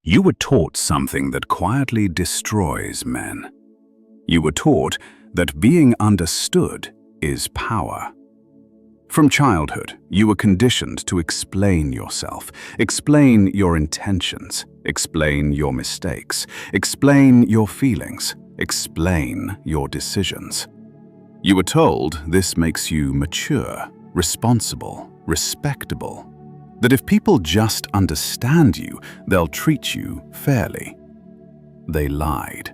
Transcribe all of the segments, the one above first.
You were taught something that quietly destroys men. You were taught that being understood is power. From childhood, you were conditioned to explain yourself, explain your intentions, explain your mistakes, explain your feelings, explain your decisions. You were told this makes you mature, responsible, respectable. That if people just understand you, they'll treat you fairly. They lied.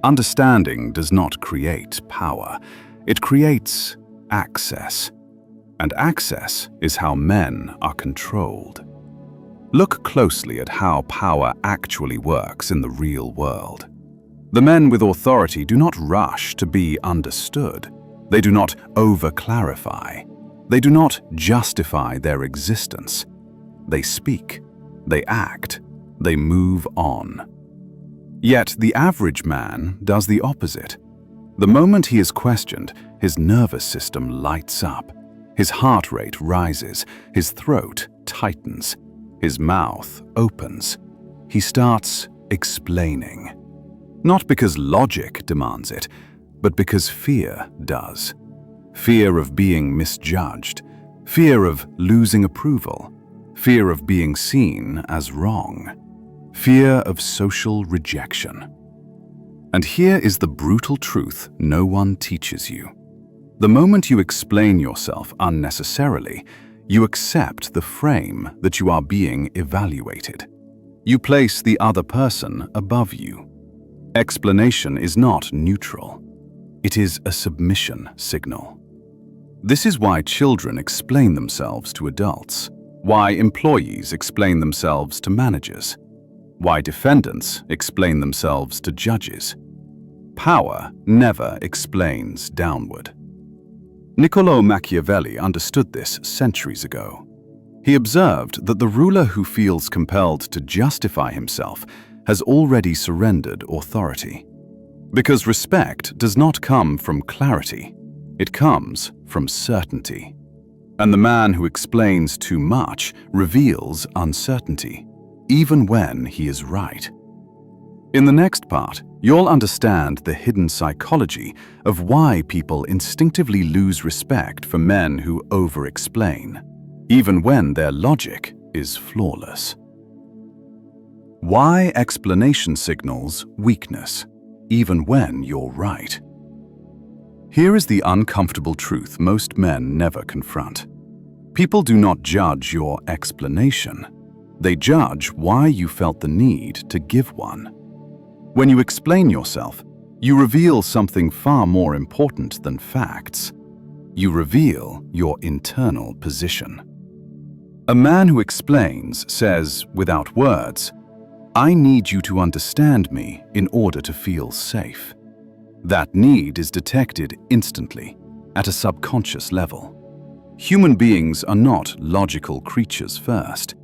Understanding does not create power. It creates access. And access is how men are controlled. Look closely at how power actually works in the real world. The men with authority do not rush to be understood. They do not over-clarify. They do not justify their existence. They speak, they act, they move on. Yet the average man does the opposite. The moment he is questioned, his nervous system lights up. His heart rate rises, his throat tightens, his mouth opens. He starts explaining. Not because logic demands it, but because fear does. Fear of being misjudged, fear of losing approval, fear of being seen as wrong, fear of social rejection. And here is the brutal truth no one teaches you. The moment you explain yourself unnecessarily, you accept the frame that you are being evaluated. You place the other person above you. Explanation is not neutral. It is a submission signal. This is why children explain themselves to adults, why employees explain themselves to managers, why defendants explain themselves to judges. Power never explains downward. Niccolò Machiavelli understood this centuries ago. He observed that the ruler who feels compelled to justify himself has already surrendered authority. Because respect does not come from clarity, it comes from certainty. And the man who explains too much reveals uncertainty, even when he is right. In the next part, you'll understand the hidden psychology of why people instinctively lose respect for men who over-explain, even when their logic is flawless. Why explanation signals weakness, even when you're right. Here is the uncomfortable truth most men never confront. People do not judge your explanation. They judge why you felt the need to give one. When you explain yourself, you reveal something far more important than facts. You reveal your internal position. A man who explains says, without words, "I need you to understand me in order to feel safe." That need is detected instantly, at a subconscious level. Human beings are not logical creatures first.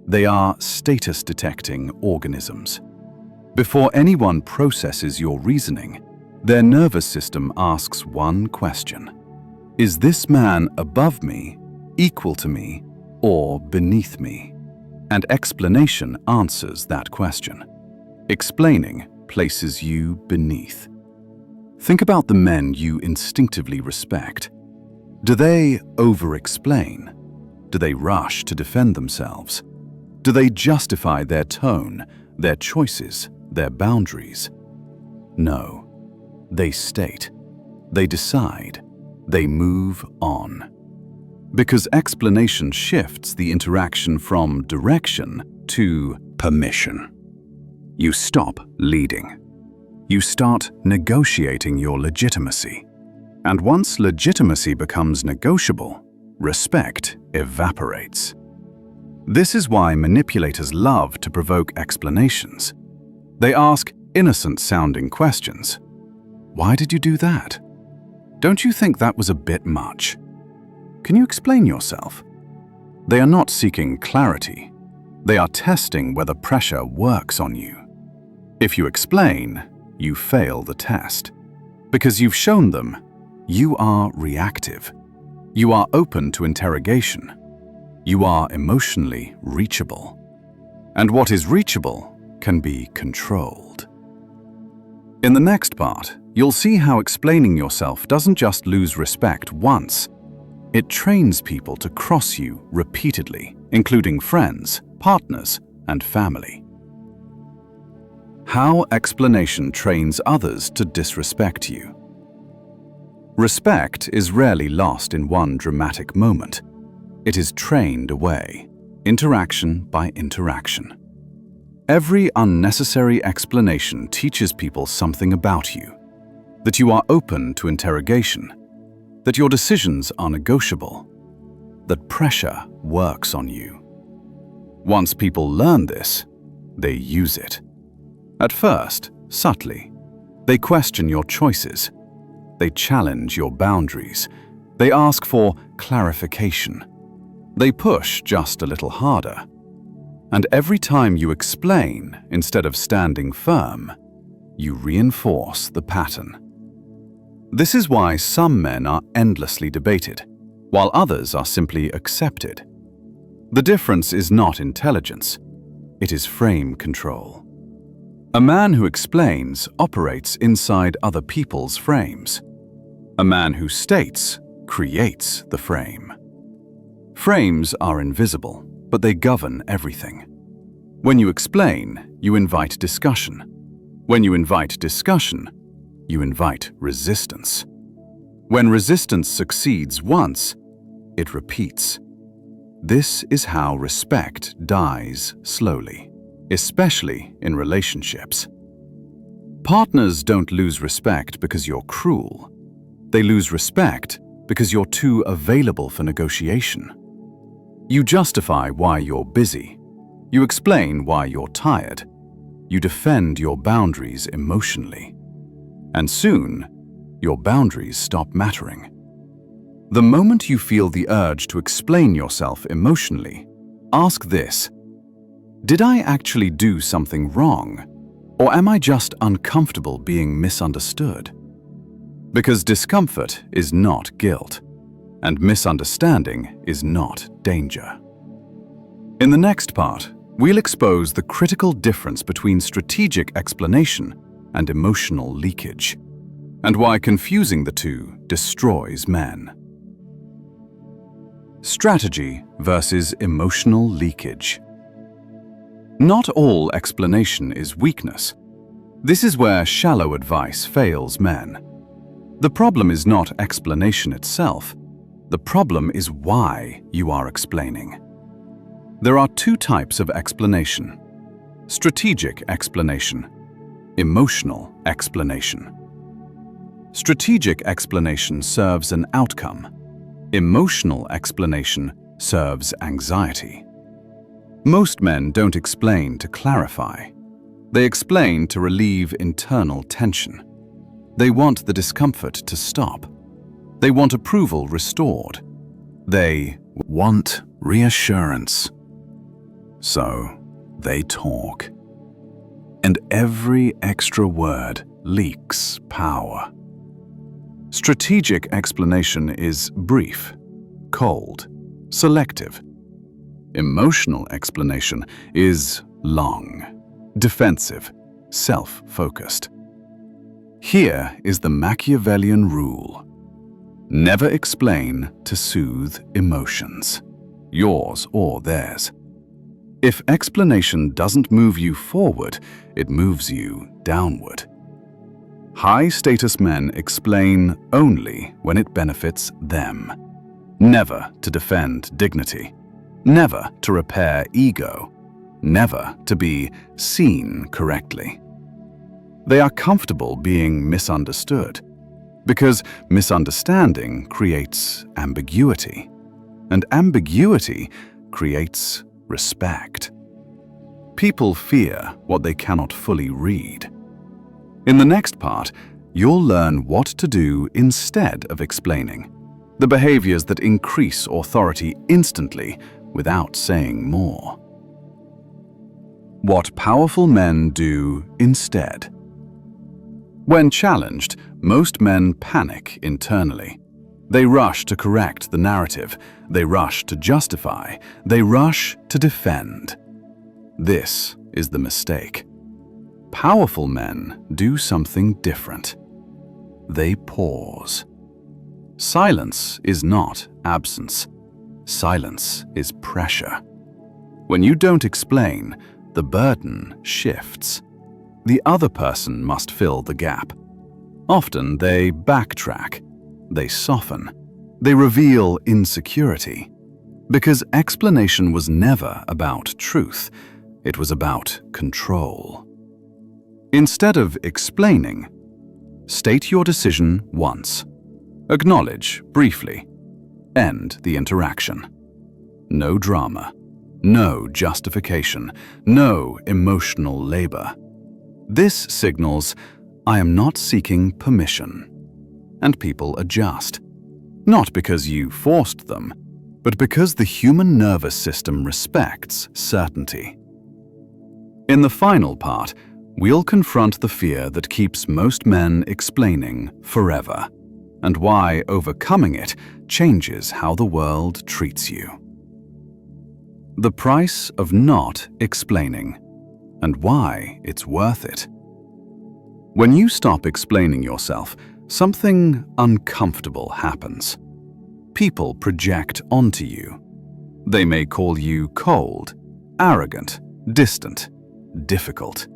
They are status-detecting organisms. Before anyone processes your reasoning, their nervous system asks one question. Is this man above me, equal to me, or beneath me? And explanation answers that question. Explaining places you beneath. Think about the men you instinctively respect. Do they over-explain? Do they rush to defend themselves? Do they justify their tone, their choices, their boundaries? No. They state. They decide. They move on. Because explanation shifts the interaction from direction to permission. You stop leading. You start negotiating your legitimacy. And once legitimacy becomes negotiable, respect evaporates. This is why manipulators love to provoke explanations. They ask innocent-sounding questions. Why did you do that? Don't you think that was a bit much? Can you explain yourself? They are not seeking clarity. They are testing whether pressure works on you. If you explain, you fail the test. Because you've shown them you are reactive. You are open to interrogation. You are emotionally reachable. And what is reachable can be controlled. In the next part, you'll see how explaining yourself doesn't just lose respect once. It trains people to cross you repeatedly, including friends, partners, and family. How explanation trains others to disrespect you. Respect is rarely lost in one dramatic moment. It is trained away, interaction by interaction. Every unnecessary explanation teaches people something about you, that you are open to interrogation, that your decisions are negotiable, that pressure works on you. Once people learn this, they use it. At first, subtly, they question your choices. They challenge your boundaries. They ask for clarification. They push just a little harder. And every time you explain instead of standing firm, you reinforce the pattern. This is why some men are endlessly debated, while others are simply accepted. The difference is not intelligence, it is frame control. A man who explains operates inside other people's frames. A man who states creates the frame. Frames are invisible, but they govern everything. When you explain, you invite discussion. When you invite discussion, you invite resistance. When resistance succeeds once, it repeats. This is how respect dies slowly, especially in relationships. Partners don't lose respect because you're cruel. They lose respect because you're too available for negotiation. You justify why you're busy. You explain why you're tired. You defend your boundaries emotionally. And soon, your boundaries stop mattering. The moment you feel the urge to explain yourself emotionally, ask this: did I actually do something wrong, or am I just uncomfortable being misunderstood? Because discomfort is not guilt, and misunderstanding is not danger. In the next part, we'll expose the critical difference between strategic explanation and emotional leakage, and why confusing the two destroys men. Strategy versus emotional leakage. Not all explanation is weakness. This is where shallow advice fails men. The problem is not explanation itself. The problem is why you are explaining. There are two types of explanation: strategic explanation, emotional explanation. Strategic explanation serves an outcome. Emotional explanation serves anxiety. Most men don't explain to clarify. They explain to relieve internal tension. They want the discomfort to stop. They want approval restored. They want reassurance. So they talk. And every extra word leaks power. Strategic explanation is brief, cold, selective. Emotional explanation is long, defensive, self-focused. Here is the Machiavellian rule: never explain to soothe emotions, yours or theirs. If explanation doesn't move you forward, it moves you downward. High-status men explain only when it benefits them, never to defend dignity, never to repair ego, never to be seen correctly. They are comfortable being misunderstood, because misunderstanding creates ambiguity, and ambiguity creates respect. People fear what they cannot fully read. In the next part, you'll learn what to do instead of explaining, the behaviors that increase authority instantly without saying more. What powerful men do instead. When challenged, most men panic internally. They rush to correct the narrative. They rush to justify. They rush to defend. This is the mistake. Powerful men do something different. They pause. Silence is not absence. Silence is pressure. When you don't explain, the burden shifts. The other person must fill the gap. Often they backtrack, they soften, they reveal insecurity. Because explanation was never about truth, it was about control. Instead of explaining, state your decision once. Acknowledge briefly. End the interaction. No drama, no justification, no emotional labor. This signals, I am not seeking permission. And people adjust. Not because you forced them, but because the human nervous system respects certainty. In the final part, we'll confront the fear that keeps most men explaining forever, and why overcoming it changes how the world treats you. The price of not explaining, and why it's worth it. When you stop explaining yourself, something uncomfortable happens. People project onto you. They may call you cold, arrogant, distant, difficult.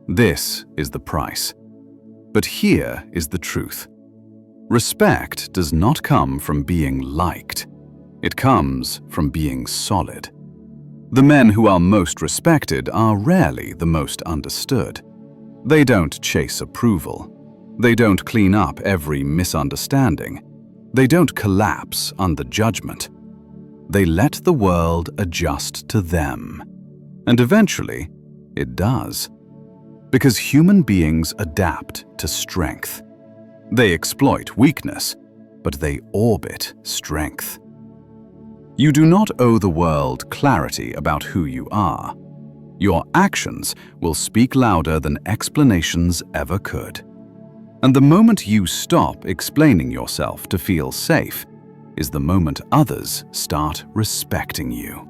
This is the price. But here is the truth. Respect does not come from being liked. It comes from being solid. The men who are most respected are rarely the most understood. They don't chase approval. They don't clean up every misunderstanding. They don't collapse under judgment. They let the world adjust to them. And eventually, it does. Because human beings adapt to strength. They exploit weakness, but they orbit strength. You do not owe the world clarity about who you are. Your actions will speak louder than explanations ever could. And the moment you stop explaining yourself to feel safe is the moment others start respecting you.